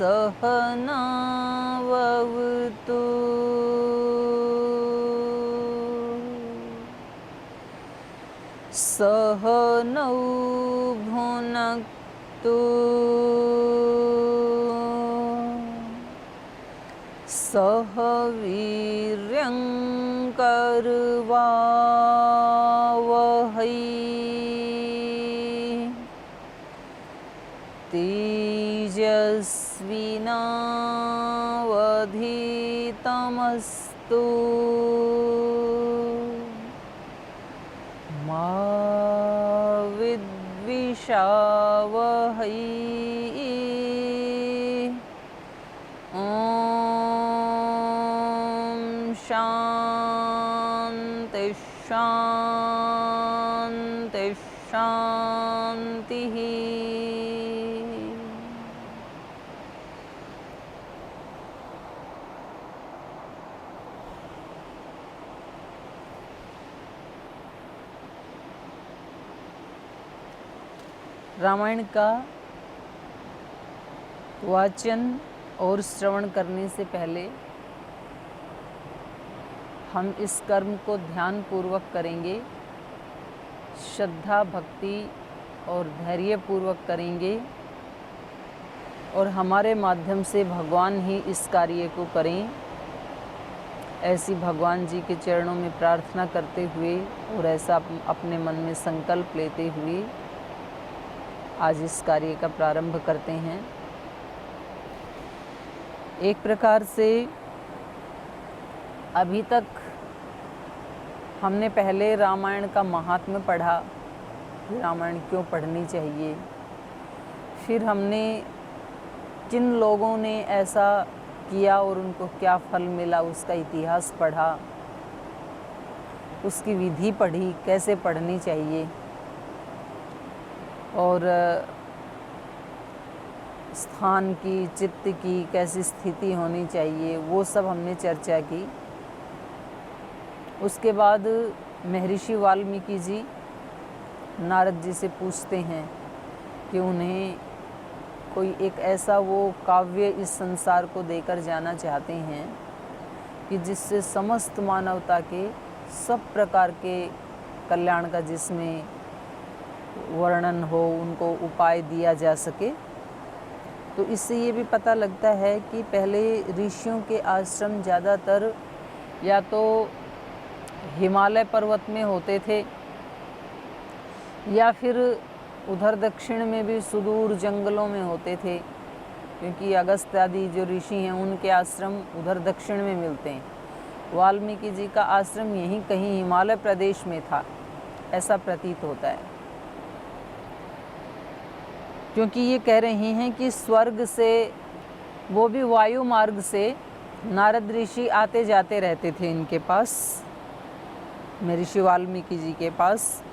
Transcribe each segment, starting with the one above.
सहनावतु सहनौ भुनक्तु सह वीर्यं करवावहै तेजस्विनावधीतमस्तु मा विद्विषावहै। शांति शांति शांति। रामायण का वाचन और श्रवण करने से पहले हम इस कर्म को ध्यान पूर्वक करेंगे, श्रद्धा भक्ति और धैर्य पूर्वक करेंगे और हमारे माध्यम से भगवान ही इस कार्य को करें, ऐसी भगवान जी के चरणों में प्रार्थना करते हुए और ऐसा अपने मन में संकल्प लेते हुए आज इस कार्य का प्रारंभ करते हैं। एक प्रकार से अभी तक हमने पहले रामायण का महात्म्य पढ़ा, रामायण क्यों पढ़नी चाहिए, फिर हमने किन लोगों ने ऐसा किया और उनको क्या फल मिला उसका इतिहास पढ़ा, उसकी विधि पढ़ी, कैसे पढ़नी चाहिए और स्थान की, चित्त की कैसी स्थिति होनी चाहिए, वो सब हमने चर्चा की। उसके बाद महर्षि वाल्मीकि जी नारद जी से पूछते हैं कि उन्हें कोई एक ऐसा वो काव्य इस संसार को देकर जाना चाहते हैं कि जिससे समस्त मानवता के सब प्रकार के कल्याण का जिसमें वर्णन हो, उनको उपाय दिया जा सके। तो इससे ये भी पता लगता है कि पहले ऋषियों के आश्रम ज़्यादातर या तो हिमालय पर्वत में होते थे या फिर उधर दक्षिण में भी सुदूर जंगलों में होते थे, क्योंकि अगस्त्य आदि जो ऋषि हैं उनके आश्रम उधर दक्षिण में मिलते हैं। वाल्मीकि जी का आश्रम यहीं कहीं हिमालय प्रदेश में था, ऐसा प्रतीत होता है, क्योंकि ये कह रहे हैं कि स्वर्ग से, वो भी वायु मार्ग से, नारद ऋषि आते जाते रहते थे इनके पास, महर्षि वाल्मीकि जी के पास।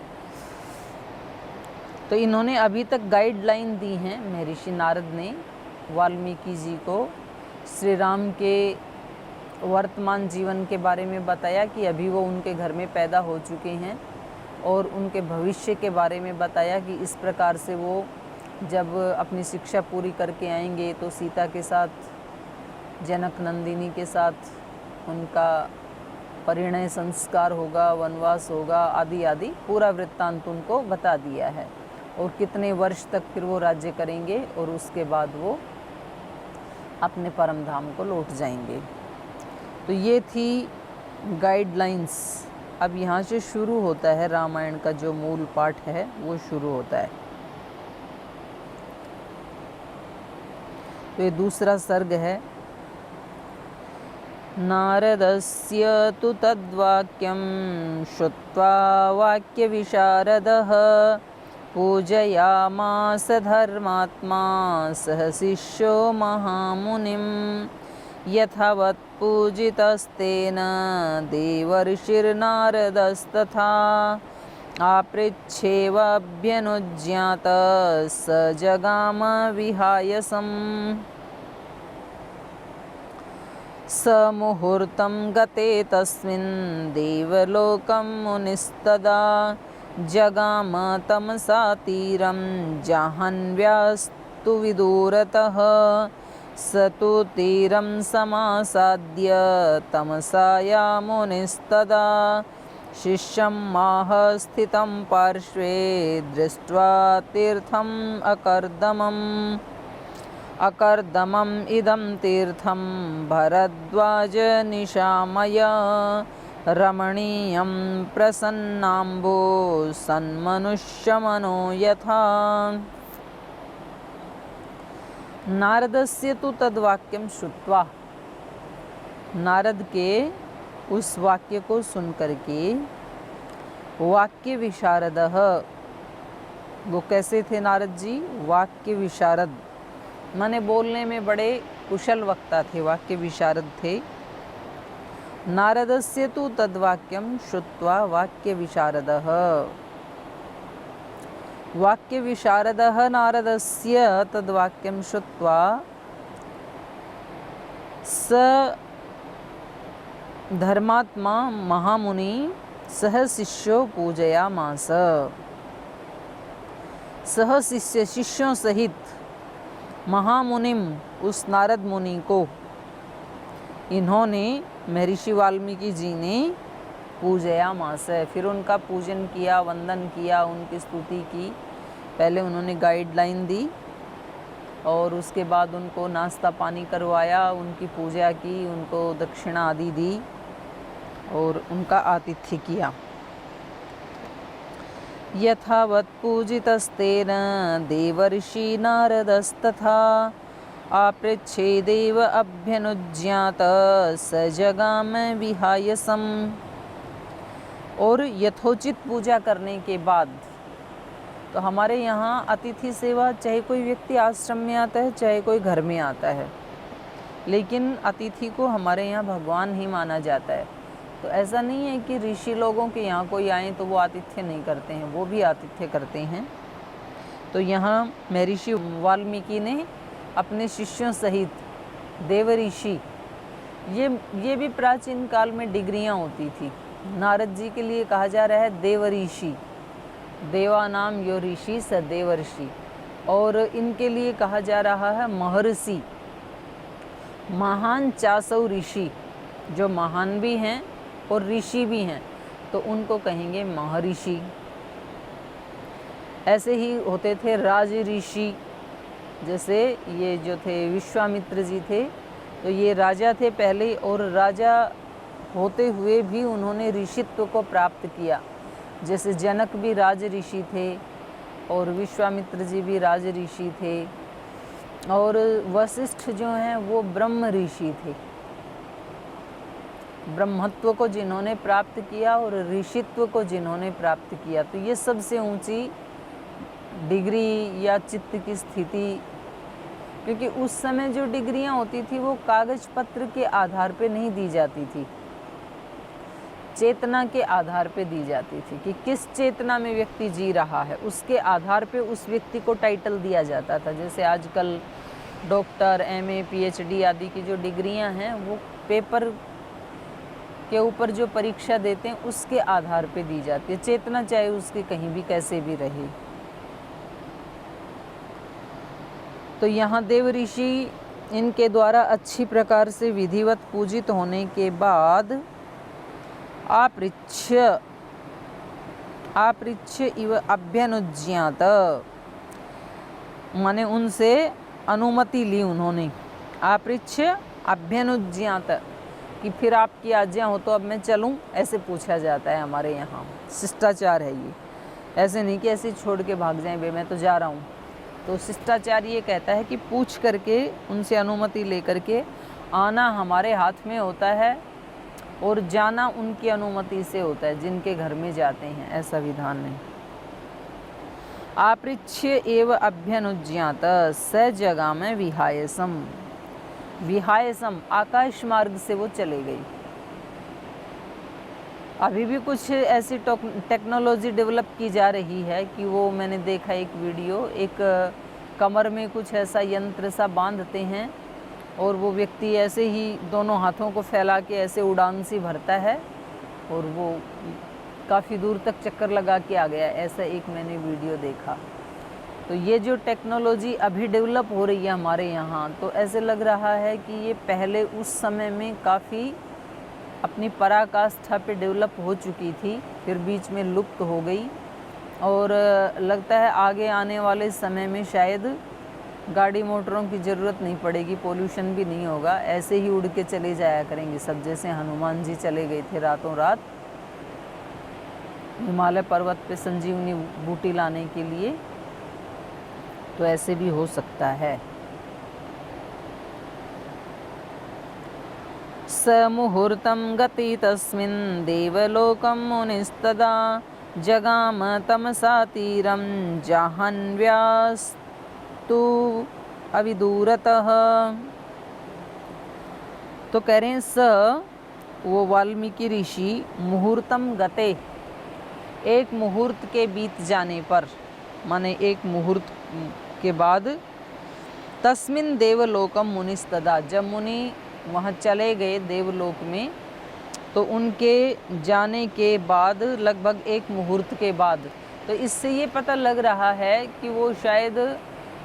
तो इन्होंने अभी तक गाइडलाइन दी हैं, महर्षि नारद ने वाल्मीकि जी को श्री राम के वर्तमान जीवन के बारे में बताया कि अभी वो उनके घर में पैदा हो चुके हैं, और उनके भविष्य के बारे में बताया कि इस प्रकार से वो जब अपनी शिक्षा पूरी करके आएंगे तो सीता के साथ, जनक नंदिनी के साथ उनका परिणय संस्कार होगा, वनवास होगा, आदि आदि पूरा वृत्तांत उनको बता दिया है, और कितने वर्ष तक फिर वो राज्य करेंगे और उसके बाद वो अपने परम धाम को लौट जाएंगे। तो ये थी गाइडलाइंस। अब यहाँ से शुरू होता है रामायण का जो मूल पाठ है, वो शुरू होता है। तो ये दूसरा सर्ग है। नारदस्य तु तद्वाक्यं श्रुत्वा वाक्यविशारदः पूजयामास धर्मात्मा सह शिष्यो महामुनिं यथावत् पूजितस्तेन देवर्षिर्नारदस्तथा आपृच्छेवाभ्यनुज्ञात स जगाम विहायसम् स मुहूर्तं गते तस्मिन् देवलोकं मुनिस्तदा जगाम तमसा तीरं जाह्नव्यास्तु विदूरतः स तु तीरं समासाद्य तमसायामुनिस्तदा शिष्यं माह स्थितं पार्श्वे दृष्ट्वा तीर्थम् अकर्दमम् इदं तीर्थं भरद्वाज निशामय रमणीयं प्रसन्नाम्बो सन्मनुष्यमनो यथा। नारदस्य तु तद्वाक्यं श्रुत्वा, नारद के उस वाक्य को सुन करके वाक्य विशारदः, वो कैसे थे नारद जी? वाक्य विशारद माने बोलने में बड़े कुशल वक्ता थे, वाक्य विशारद थे। नारदस्य तु तद्वाक्यं श्रुत्वा वाक्य विशारदः, वाक्य विशारदः नारदस्य तद्वाक्यं श्रुत्वा स धर्मात्मा महामुनि सह शिष्यो पूजयामास। सह शिष्य, शिष्यों सहित महामुनिम, उस नारद मुनि को इन्होंने महर्षि वाल्मीकि जी ने पूजयामास, फिर उनका पूजन किया, वंदन किया, उनकी स्तुति की। पहले उन्होंने गाइडलाइन दी और उसके बाद उनको नाश्ता पानी करवाया, उनकी पूजा की, उनको दक्षिणा आदि दी और उनका आतिथ्य किया। यथावत् पूजितस्तेन देवर्षि नारदस्तथा आपृच्छेदेव अभ्यनुज्ञात स जगाम विहायसम। और यथोचित पूजा करने के बाद, तो हमारे यहाँ अतिथि सेवा, चाहे कोई व्यक्ति आश्रम में आता है चाहे कोई घर में आता है, लेकिन अतिथि को हमारे यहाँ भगवान ही माना जाता है। तो ऐसा नहीं है कि ऋषि लोगों के यहाँ कोई आए तो वो आतिथ्य नहीं करते हैं, वो भी आतिथ्य करते हैं। तो यहाँ महर्षि वाल्मीकि ने अपने शिष्यों सहित देव ऋषि, ये भी प्राचीन काल में डिग्रियाँ होती थी। नारद जी के लिए कहा जा रहा है देव ऋषि, देवानाम यो ऋषि स देवर्षि, और इनके लिए कहा जा रहा है महर्षि, महान चासौ ऋषि, जो महान भी हैं और ऋषि भी हैं, तो उनको कहेंगे महर्षि। ऐसे ही होते थे राज ऋषि, जैसे ये जो थे विश्वामित्र जी थे, तो ये राजा थे पहले, और राजा होते हुए भी उन्होंने ऋषित्व को प्राप्त किया। जैसे जनक भी राज ऋषि थे और विश्वामित्र जी भी राज ऋषि थे, और वशिष्ठ जो हैं वो ब्रह्म ऋषि थे। ब्रह्मत्व को जिन्होंने प्राप्त किया और ऋषित्व को जिन्होंने प्राप्त किया, तो ये सबसे ऊंची डिग्री या चित्त की स्थिति। क्योंकि उस समय जो डिग्रियां होती थी वो कागज पत्र के आधार पे नहीं दी जाती थी, चेतना के आधार पे दी जाती थी कि किस चेतना में व्यक्ति जी रहा है, उसके आधार पे उस व्यक्ति को टाइटल दिया जाता था। जैसे आजकल डॉक्टर, एमए, पीएचडी आदि की जो डिग्रियां हैं वो पेपर के ऊपर जो परीक्षा देते हैं उसके आधार पे दी जाती है, चेतना चाहे उसकी कहीं भी कैसे भी रहे। तो यहाँ देव ऋषि इनके द्वारा अच्छी प्रकार से विधिवत पूजित होने के बाद आपृच्छ इव अभ्यनुज्ञात, माने उनसे अनुमति ली उन्होंने। आपृच्छ अभ्यनुज्ञात कि फिर आपकी आज्ञा हो तो अब मैं चलूं, ऐसे पूछा जाता है हमारे यहाँ, शिष्टाचार है ये। ऐसे नहीं कि ऐसे छोड़ के भाग जाएं, बे मैं तो जा रहा हूँ। तो शिष्टाचार ये कहता है कि पूछ करके, उनसे अनुमति लेकर के आना हमारे हाथ में होता है और जाना उनकी अनुमति से होता है, जिनके घर में जाते हैं, ऐसा विधान नहीं। आपृच्छ एव अभ्यनुज्ञात स जगाम विहायसम। विहायसम, आकाश मार्ग से वो चले गई। अभी भी कुछ ऐसी टेक्नोलॉजी डेवलप की जा रही है कि वो, मैंने देखा एक वीडियो, एक कमर में कुछ ऐसा यंत्र सा बांधते हैं और वो व्यक्ति ऐसे ही दोनों हाथों को फैला के ऐसे उड़ान सी भरता है और वो काफ़ी दूर तक चक्कर लगा के आ गया। ऐसा एक मैंने वीडियो देखा। तो ये जो टेक्नोलॉजी अभी डेवलप हो रही है हमारे यहाँ, तो ऐसे लग रहा है कि ये पहले उस समय में काफ़ी अपनी पराकाष्ठा पे डेवलप हो चुकी थी, फिर बीच में लुप्त हो गई। और लगता है आगे आने वाले समय में शायद गाड़ी मोटरों की ज़रूरत नहीं पड़ेगी, पोल्यूशन भी नहीं होगा, ऐसे ही उड़ के चले जाया करेंगे सब, जैसे हनुमान जी चले गए थे रातों रात हिमालय पर्वत पे संजीवनी बूटी लाने के लिए, तो ऐसे भी हो सकता है। स मुहूर्तं गति तस्मिन् देवलोकं मुनिस्तदा जगाम तमसा तीरं जाह्नव्यास्तु अविदूरतः। तो कह रहे हैं स वो वाल्मीकि ऋषि मुहूर्तम गते, एक मुहूर्त के बीत जाने पर, माने एक मुहूर्त के बाद, तस्मिन देवलोकम मुनिस्तदा, जब मुनि वहाँ चले गए देवलोक में, तो उनके जाने के बाद लगभग एक मुहूर्त के बाद, तो इससे ये पता लग रहा है कि वो शायद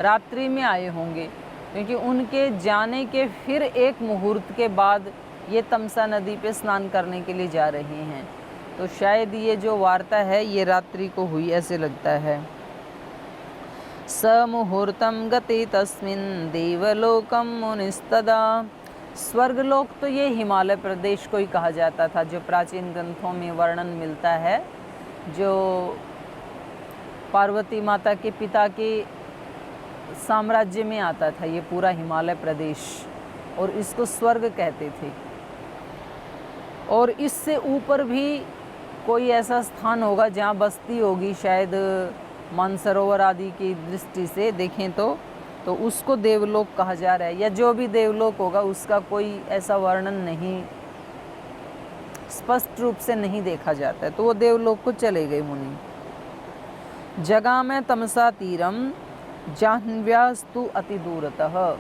रात्रि में आए होंगे, क्योंकि उनके जाने के फिर एक मुहूर्त के बाद ये तमसा नदी पे स्नान करने के लिए जा रहे हैं। तो शायद ये जो वार्ता है ये रात्रि को हुई, ऐसे लगता है। स मुहूर्तम गति तस्मिन् देवलोकम मुनिस्तदा। स्वर्गलोक तो ये हिमालय प्रदेश को ही कहा जाता था, जो प्राचीन ग्रंथों में वर्णन मिलता है, जो पार्वती माता के पिता के साम्राज्य में आता था ये पूरा हिमालय प्रदेश, और इसको स्वर्ग कहते थे। और इससे ऊपर भी कोई ऐसा स्थान होगा जहाँ बस्ती होगी, शायद मानसरोवर आदि की दृष्टि से देखें तो उसको देवलोक कहा जा रहा है, या जो भी देवलोक होगा उसका कोई ऐसा वर्णन नहीं, स्पष्ट रूप से नहीं देखा जाता है। तो वो देवलोक को चले गए मुनि। जगह में तमसा तीरम जाह्नव्यास्तु अति दूरतः।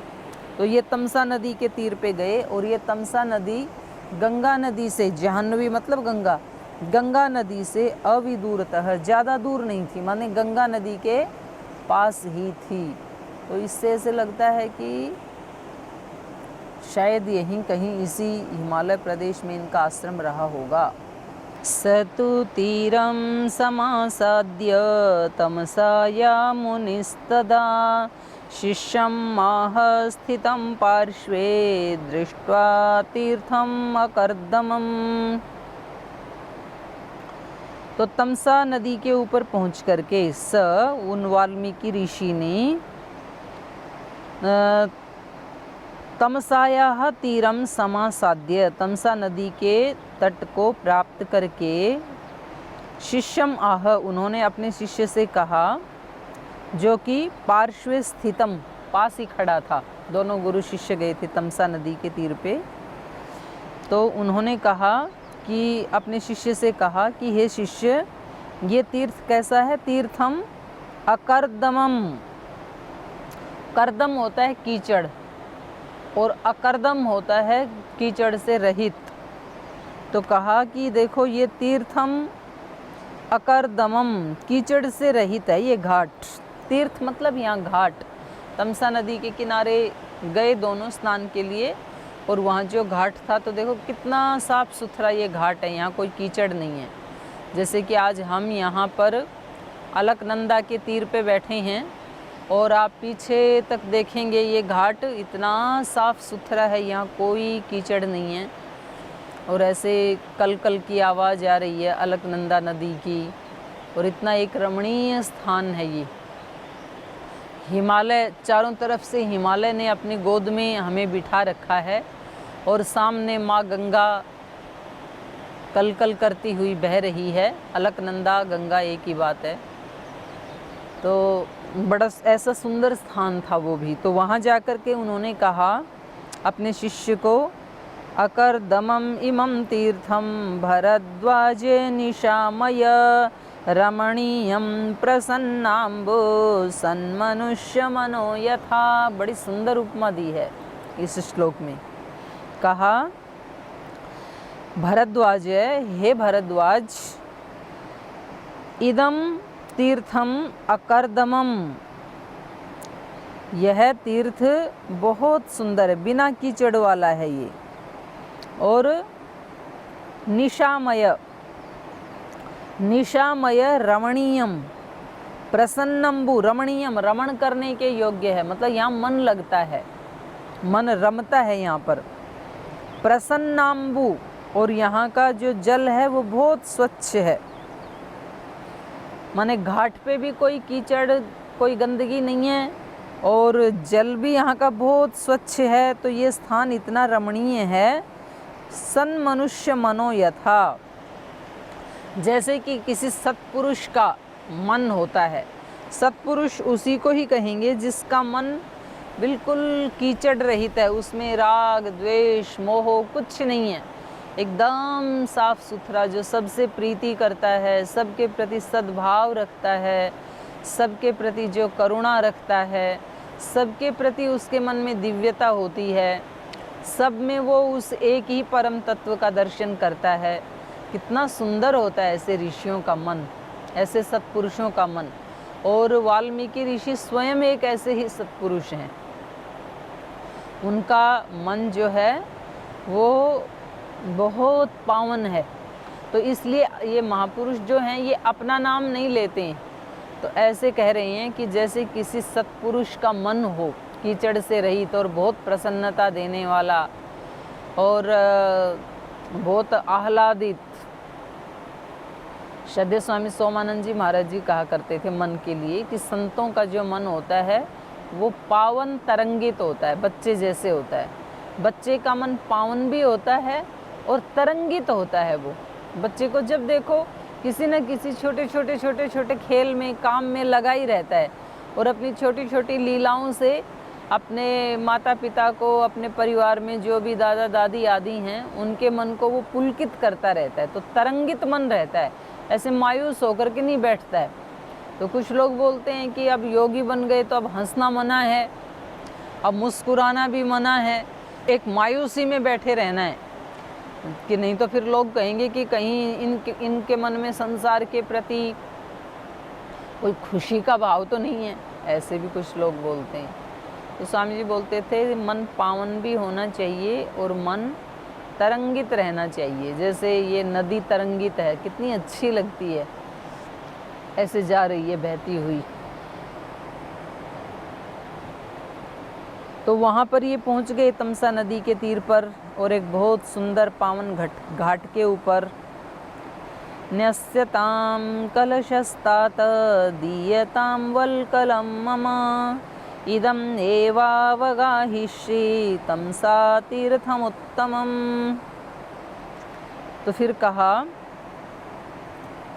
तो ये तमसा नदी के तीर पे गए, और ये तमसा नदी गंगा नदी से, जाह्नवी मतलब गंगा, गंगा नदी से अविदूरतः, ज़्यादा दूर नहीं थी, माने गंगा नदी के पास ही थी। तो इससे ऐसे लगता है कि शायद यहीं कहीं इसी हिमालय प्रदेश में इनका आश्रम रहा होगा। सतु तीरं समासाद्य तमसाया मुनिस्तदा शिष्यं माह स्थितं पार्श्वे दृष्ट्वा तीर्थम अकर्दमम्। तो तमसा नदी के ऊपर पहुँच करके उन वाल्मीकि ऋषि ने तमसाया तीरम समासाद्य, तमसा नदी के तट को प्राप्त करके, शिष्यम आह, उन्होंने अपने शिष्य से कहा, जो कि पार्श्वे स्थितम, पास ही खड़ा था, दोनों गुरु शिष्य गए थे तमसा नदी के तीर पे। तो उन्होंने कहा कि अपने शिष्य से कहा कि हे शिष्य, ये तीर्थ कैसा है? तीर्थम अकर्दमम, कर्दम होता है कीचड़, और अकर्दम होता है कीचड़ से रहित। तो कहा कि देखो ये तीर्थम अकर्दमम, कीचड़ से रहित है ये घाट। तीर्थ मतलब यहाँ घाट। तमसा नदी के किनारे गए दोनों स्नान के लिए, और वहाँ जो घाट था, तो देखो कितना साफ़ सुथरा ये घाट है, यहाँ कोई कीचड़ नहीं है। जैसे कि आज हम यहाँ पर अलकनंदा के तीर पे बैठे हैं, और आप पीछे तक देखेंगे ये घाट इतना साफ़ सुथरा है, यहाँ कोई कीचड़ नहीं है। और ऐसे कल कल की आवाज़ आ रही है अलकनंदा नदी की, और इतना एक रमणीय स्थान है ये। हिमालय, चारों तरफ से हिमालय ने अपनी गोद में हमें बिठा रखा है, और सामने माँ गंगा कल कल करती हुई बह रही है। अलकनंदा गंगा एक ही बात है। तो बड़ा ऐसा सुंदर स्थान था वो भी। तो वहाँ जा कर के उन्होंने कहा अपने शिष्य को, अकर्दमम इमं तीर्थम भरद्वाजे निशामय रमणीयम प्रसन्नाम्बो सन्मनुष्य मनो यथा। बड़ी सुंदर उपमा दी है इस श्लोक में। कहा भरद्वाज, हे भरद्वाज, इदम तीर्थम अकर्दमम, यह तीर्थ बहुत सुंदर है, बिना कीचड़ वाला है ये। और निशामय, निशामय रमणीयम, प्रसन्नम्बु, रमणीयम रमण करने के योग्य है, मतलब यहाँ मन लगता है, मन रमता है यहाँ पर। प्रसन्नाम्बु, और यहाँ का जो जल है वो बहुत स्वच्छ है, माने घाट पे भी कोई कीचड़ कोई गंदगी नहीं है, और जल भी यहाँ का बहुत स्वच्छ है। तो ये स्थान इतना रमणीय है। सन मनुष्य मनो यथा, जैसे कि किसी सत्पुरुष का मन होता है। सत्पुरुष उसी को ही कहेंगे जिसका मन बिल्कुल कीचड़ रहित है, उसमें राग द्वेष मोह कुछ नहीं है, एकदम साफ सुथरा, जो सबसे प्रीति करता है, सबके प्रति सद्भाव रखता है, सबके प्रति जो करुणा रखता है, सबके प्रति उसके मन में दिव्यता होती है, सब में वो उस एक ही परम तत्व का दर्शन करता है। कितना सुंदर होता है ऐसे ऋषियों का मन, ऐसे सत्पुरुषों का मन। और वाल्मीकि ऋषि स्वयं एक ऐसे ही सत्पुरुष हैं। उनका मन जो है वो बहुत पावन है, तो इसलिए ये महापुरुष जो हैं ये अपना नाम नहीं लेते हैं। तो ऐसे कह रहे हैं कि जैसे किसी सत्पुरुष का मन हो कीचड़ से रहित और बहुत प्रसन्नता देने वाला और बहुत आह्लादित। श्रद्धेय स्वामी सोमानंद जी महाराज जी कहा करते थे मन के लिए कि संतों का जो मन होता है वो पावन तरंगित होता है, बच्चे जैसे होता है। बच्चे का मन पावन भी होता है और तरंगित होता है। वो बच्चे को जब देखो किसी न किसी छोटे छोटे खेल में काम में लगा ही रहता है, और अपनी छोटी छोटी लीलाओं से अपने माता पिता को, अपने परिवार में जो भी दादा दादी आदि हैं उनके मन को वो पुलकित करता रहता है। तो तरंगित मन रहता है, ऐसे मायूस होकर के नहीं बैठता है। तो कुछ लोग बोलते हैं कि अब योगी बन गए तो अब हंसना मना है, अब मुस्कुराना भी मना है, एक मायूसी में बैठे रहना है कि नहीं तो फिर लोग कहेंगे कि कहीं इनके मन में संसार के प्रति कोई खुशी का भाव तो नहीं है, ऐसे भी कुछ लोग बोलते हैं। तो स्वामी जी बोलते थे मन पावन भी होना चाहिए और मन तरंगित रहना चाहिए। जैसे ये नदी तरंगित है, कितनी अच्छी लगती है, ऐसे जा रही है बहती हुई। तो वहाँ पर ये पहुँच गए तमसा नदी के तीर पर, और एक बहुत सुंदर पावन घाट के ऊपर। न्यस्यताम कलशस्तात दीयताम वल्कलम मम इदम एवावगाहिष्ये तमसा तीर्थमुत्तमम। तो फिर कहा,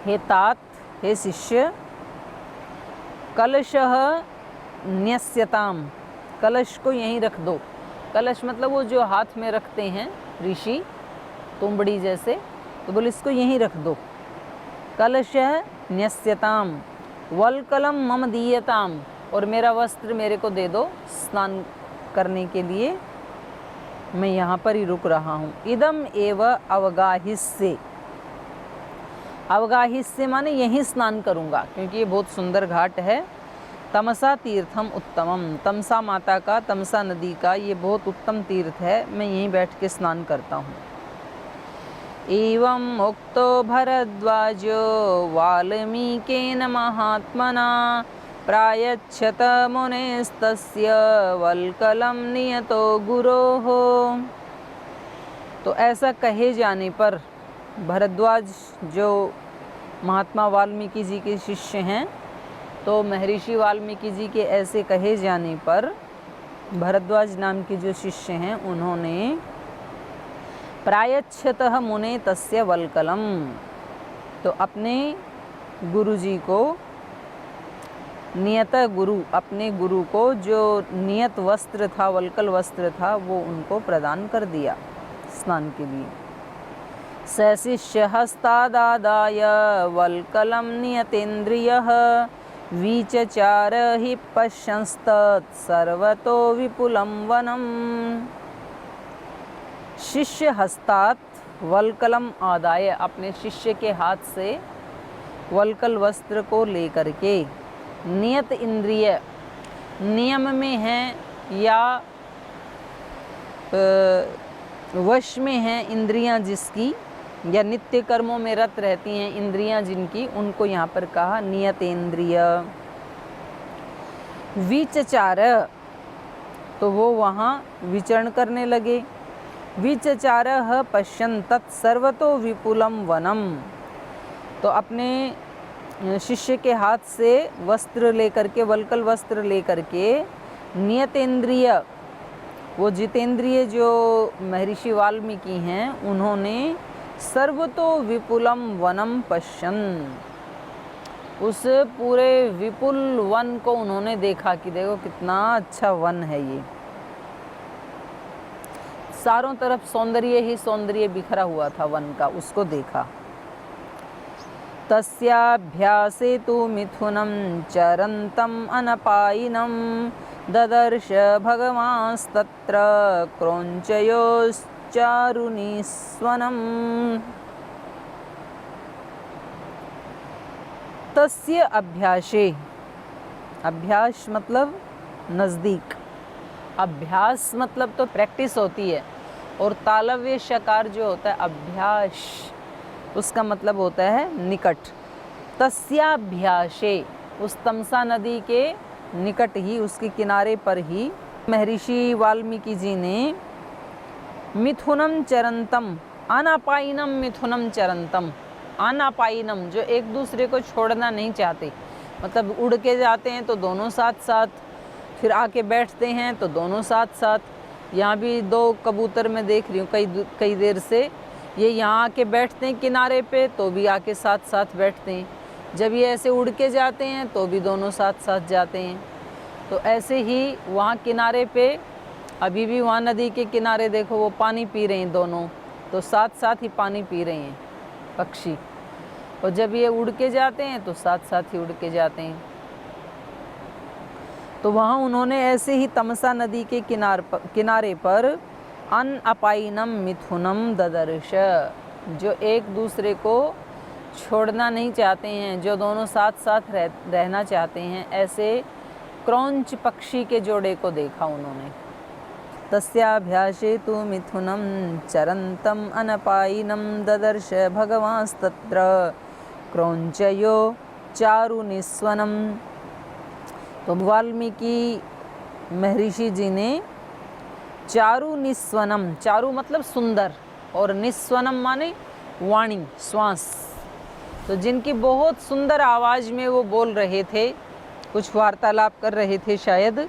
हे तात, हे शिष्य, कलशः न्यस्यताम, कलश को यहीं रख दो। कलश मतलब वो जो हाथ में रखते हैं ऋषि, तुंबड़ी जैसे, तो बोले इसको यहीं रख दो। कलशः न्यस्यताम वल्कलम मम दीयताम, और मेरा वस्त्र मेरे को दे दो स्नान करने के लिए, मैं यहाँ पर ही रुक रहा हूँ। इदम एव अवगाहिष्ये, अवगाहिष्ये माने यहीं स्नान करूँगा, क्योंकि ये बहुत सुंदर घाट है। तमसा तीर्थम उत्तमम, तमसा माता का, तमसा नदी का ये बहुत उत्तम तीर्थ है, मैं यहीं बैठ के स्नान करता हूँ। एवं उक्तो भरद्वाजो वाल्मीकेन महात्मना प्रायच्छत मुनेस्तस्य वल्कलम नियतो गुरोः। तो ऐसा कहे जाने पर भरद्वाज जो महात्मा वाल्मीकि जी के शिष्य हैं, तो महर्षि वाल्मीकि जी के ऐसे कहे जाने पर भरद्वाज नाम के जो शिष्य हैं उन्होंने प्रायच्छतः मुने तस्य वल्कलम, तो अपने गुरु जी को, नियत गुरु, अपने गुरु को जो नियत वस्त्र था, वल्कल वस्त्र था, वो उनको प्रदान कर दिया स्नान के लिए। स शिष्य हस्तादाय वल्कलम नियतेन्द्रियः वीचचार हि पश्यंस्तत् सर्वतो विपुलं वनम। शिष्य हस्तात वल्कलम आदाय, अपने शिष्य के हाथ से वल्कल वस्त्र को लेकर के, नियत इंद्रिय, नियम में हैं या वश में हैं इंद्रियां जिसकी, या नित्य कर्मों में रत रहती हैं इंद्रियां जिनकी, उनको यहाँ पर कहा नियतेंद्रिय। विचचार, तो वो वहाँ विचरण करने लगे। विचचार पश्यन् तत्सर्वतो विपुलम वनम, तो अपने शिष्य के हाथ से वस्त्र लेकर के, वल्कल वस्त्र लेकर के, नियतेंद्रिय, वो जितेंद्रिय जो महर्षि वाल्मीकि हैं, उन्होंने सर्वतो विपुलम वनम पश्यन्, उस पूरे विपुल वन को उन्होंने देखा कि देखो कितना अच्छा वन है ये, चारों तरफ सौंदर्य ही सौंदर्य बिखरा हुआ था वन का, उसको देखा। तस्याभ्यासे तु मिथुनं चरन्तम् अनपायिनं ददर्श भगवांस्तत्र क्रौञ्चयोश्चारुनिस्वनम्। तस्य अभ्यासे, अभ्यास मतलब नज़दीक, अभ्यास मतलब तो प्रैक्टिस होती है, और तालव्य शकार जो होता है अभ्यास, उसका मतलब होता है निकट। तस्याभ्यासे, उस तमसा नदी के निकट ही, उसके किनारे पर ही महर्षि वाल्मीकि जी ने मिथुनम चरंतम, अनापायिनम मिथुनम चरंतम, अनापायिनम जो एक दूसरे को छोड़ना नहीं चाहते, मतलब उड़ के जाते हैं तो दोनों साथ साथ, फिर आके बैठते हैं तो दोनों साथ साथ। यहाँ भी दो कबूतर मैं देख रही हूँ कई देर से, ये यहाँ आके बैठते हैं किनारे पे तो भी आके साथ साथ बैठते हैं, जब ये ऐसे उड़ के जाते हैं तो भी दोनों साथ साथ जाते हैं। तो ऐसे ही वहाँ किनारे पे, अभी भी वहाँ नदी के किनारे देखो वो पानी पी रहे हैं दोनों, तो साथ साथ ही पानी पी रहे हैं पक्षी, और जब ये उड़ के जाते हैं तो साथ साथ ही उड़ के जाते हैं। तो वहाँ उन्होंने ऐसे ही तमसा नदी के किनारे पर अनअपायिनम मिथुनम ददर्श, जो एक दूसरे को छोड़ना नहीं चाहते हैं, जो दोनों साथ साथ रहना चाहते हैं, ऐसे क्रौंच पक्षी के जोड़े को देखा उन्होंने। तस्याभ्यासे तु मिथुनं चरन्तम् अनपायिनं ददर्श भगवांस्तत्र क्रौञ्चयो चारुनिस्वनम्। तो वाल्मीकि महर्षि जी ने चारु निस्वनम, चारु मतलब सुंदर, और निस्वनम माने वाणी, श्वास, तो जिनकी बहुत सुंदर आवाज़ में वो बोल रहे थे, कुछ वार्तालाप कर रहे थे शायद,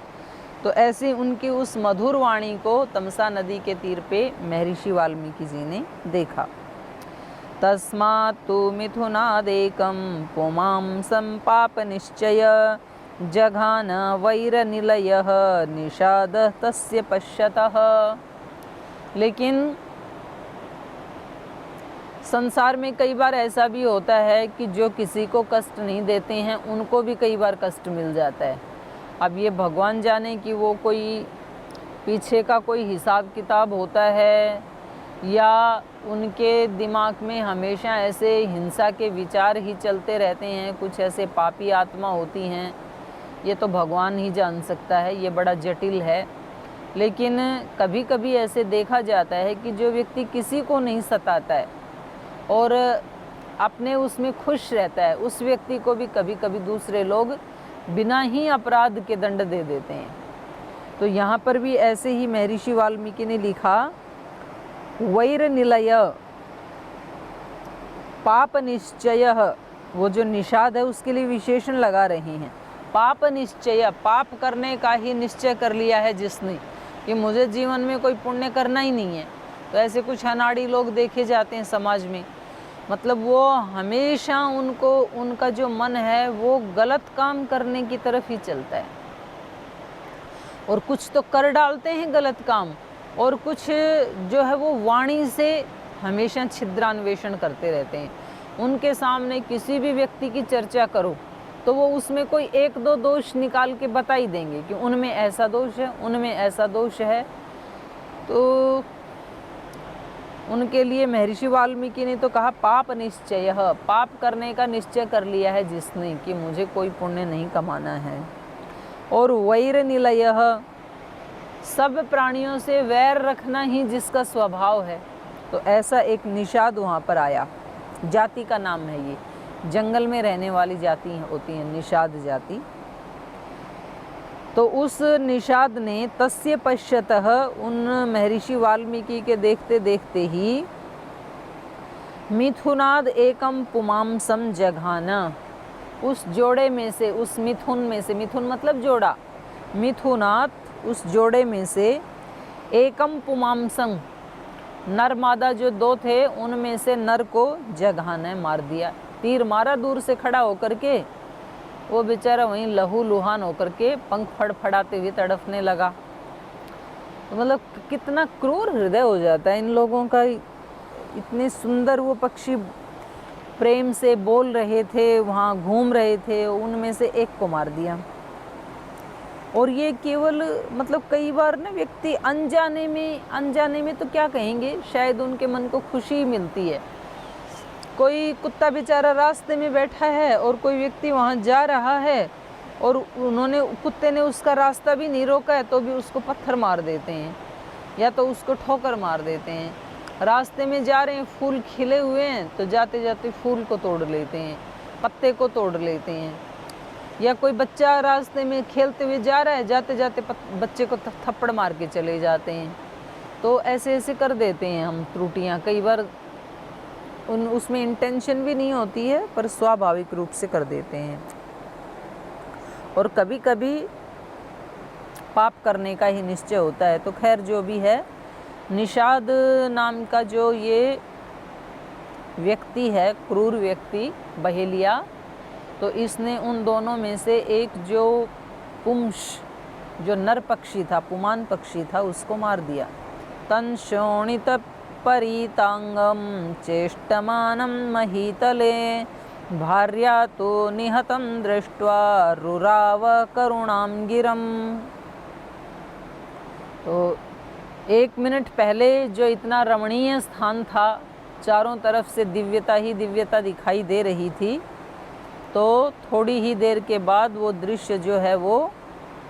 तो ऐसे उनकी उस मधुर वाणी को तमसा नदी के तीर पे महर्षि वाल्मीकि जी ने देखा। तस्मात् तु मिथुनादेकं पुमां संपाप निश्चय जघान वैरनिलयः निषादः तस्य पश्यतः। लेकिन संसार में कई बार ऐसा भी होता है कि जो किसी को कष्ट नहीं देते हैं उनको भी कई बार कष्ट मिल जाता है। अब ये भगवान जाने कि वो कोई पीछे का कोई हिसाब किताब होता है, या उनके दिमाग में हमेशा ऐसे हिंसा के विचार ही चलते रहते हैं, कुछ ऐसे पापी आत्मा होती हैं, ये तो भगवान ही जान सकता है, ये बड़ा जटिल है। लेकिन कभी कभी ऐसे देखा जाता है कि जो व्यक्ति किसी को नहीं सताता है और अपने उसमें खुश रहता है, उस व्यक्ति को भी कभी कभी दूसरे लोग बिना ही अपराध के दंड दे देते हैं। तो यहाँ पर भी ऐसे ही महर्षि वाल्मीकि ने लिखा, वैर निलय पाप निश्चय, वो जो निषाद है उसके लिए विशेषण लगा रहे हैं। पाप निश्चय, पाप करने का ही निश्चय कर लिया है जिसने कि मुझे जीवन में कोई पुण्य करना ही नहीं है। तो ऐसे कुछ अनाड़ी लोग देखे जाते हैं समाज में, मतलब वो हमेशा उनका जो मन है वो गलत काम करने की तरफ ही चलता है, और कुछ तो कर डालते हैं गलत काम, और कुछ जो है वो वाणी से हमेशा छिद्रान्वेषण करते रहते हैं। उनके सामने किसी भी व्यक्ति की चर्चा करो तो वो उसमें कोई एक दो दोष निकाल के बता ही देंगे कि उनमें ऐसा दोष है, उनमें ऐसा दोष है। तो उनके लिए महर्षि वाल्मीकि ने तो कहा पाप निश्चय, पाप करने का निश्चय कर लिया है जिसने कि मुझे कोई पुण्य नहीं कमाना है। और वैर निलयः, सब प्राणियों से वैर रखना ही जिसका स्वभाव है। तो ऐसा एक निषाद वहाँ पर आया, जाति का नाम है ये, जंगल में रहने वाली जाति होती है निषाद जाति। तो उस निषाद ने तस्य पश्यतः, उन महर्षि वाल्मीकि के देखते देखते ही मिथुनाद एकम पुमांसम जघान, उस जोड़े में से, उस मिथुन में से, मिथुन मतलब जोड़ा, मिथुनात उस जोड़े में से एकम पुमांसम, नर मादा जो दो थे उनमें से नर को जघान मार दिया। तीर मारा दूर से खड़ा होकर के, वो बेचारा वहीं लहू लुहान होकर के पंख फड़फड़ाते हुए तड़फने लगा। तो मतलब कितना क्रूर हृदय हो जाता है इन लोगों का। इतने सुंदर वो पक्षी प्रेम से बोल रहे थे, वहाँ घूम रहे थे, उनमें से एक को मार दिया। और ये केवल मतलब कई बार ना व्यक्ति अनजाने में तो क्या कहेंगे, शायद उनके मन को खुशी मिलती है। कोई कुत्ता बेचारा रास्ते में बैठा है और कोई व्यक्ति वहाँ जा रहा है और कुत्ते ने उसका रास्ता भी नहीं रोका है तो भी उसको पत्थर मार देते हैं या तो उसको ठोकर मार देते हैं। रास्ते में जा रहे हैं, फूल खिले हुए हैं तो जाते जाते फूल को तोड़ लेते हैं, पत्ते को तोड़ लेते हैं। या कोई बच्चा रास्ते में खेलते हुए जा रहा है, जाते जाते बच्चे को थप्पड़ मार के चले जाते हैं। तो ऐसे ऐसे कर देते हैं हम त्रुटियां, कई बार उसमें इंटेंशन भी नहीं होती है पर स्वाभाविक रूप से कर देते हैं। और कभी कभी पाप करने का ही निश्चय होता है। तो खैर जो भी है, निषाद नाम का जो ये व्यक्ति है, क्रूर व्यक्ति बहेलिया, तो इसने उन दोनों में से एक जो पुंस, जो नर पक्षी था, पुमान पक्षी था, उसको मार दिया। तन शोणित परितांगम चेष्टमानं महीतले भार्या तो निहतं दृष्ट्वा रुराव करुणाम गिरम। तो 1 मिनट पहले जो इतना रमणीय स्थान था, चारों तरफ से दिव्यता ही दिव्यता दिखाई दे रही थी, तो थोड़ी ही देर के बाद वो दृश्य जो है वो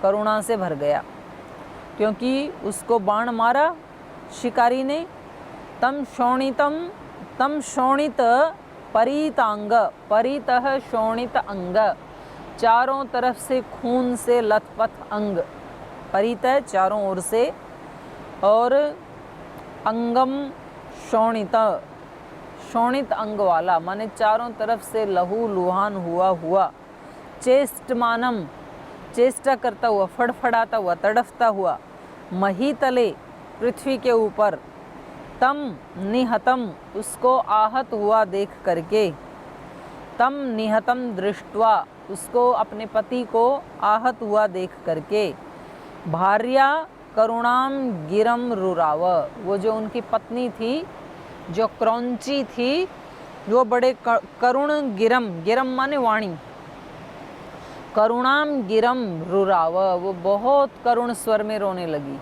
करुणा से भर गया, क्योंकि उसको बाण मारा शिकारी ने। तम शोणित परितांग, परितः शोणित अंग, चारों तरफ से खून से लथपथ अंग, परित है चारों ओर से, और अंगम शोणित, शोणित अंग वाला, माने चारों तरफ से लहू लुहान हुआ। चेष्टमानम, चेष्टा करता हुआ, फड़फड़ाता हुआ, तड़फता हुआ, महीतले, पृथ्वी के ऊपर, तम निहतम, उसको आहत हुआ देख करके, तम निहतम दृष्ट्वा, उसको अपने पति को आहत हुआ देख करके, भार्या करुणाम गिरम रुराव, वो जो उनकी पत्नी थी, जो क्रौंची थी, वो बड़े करुण गिरम, गिरम माने वाणी, करुणाम गिरम रुराव, वो बहुत करुण स्वर में रोने लगी।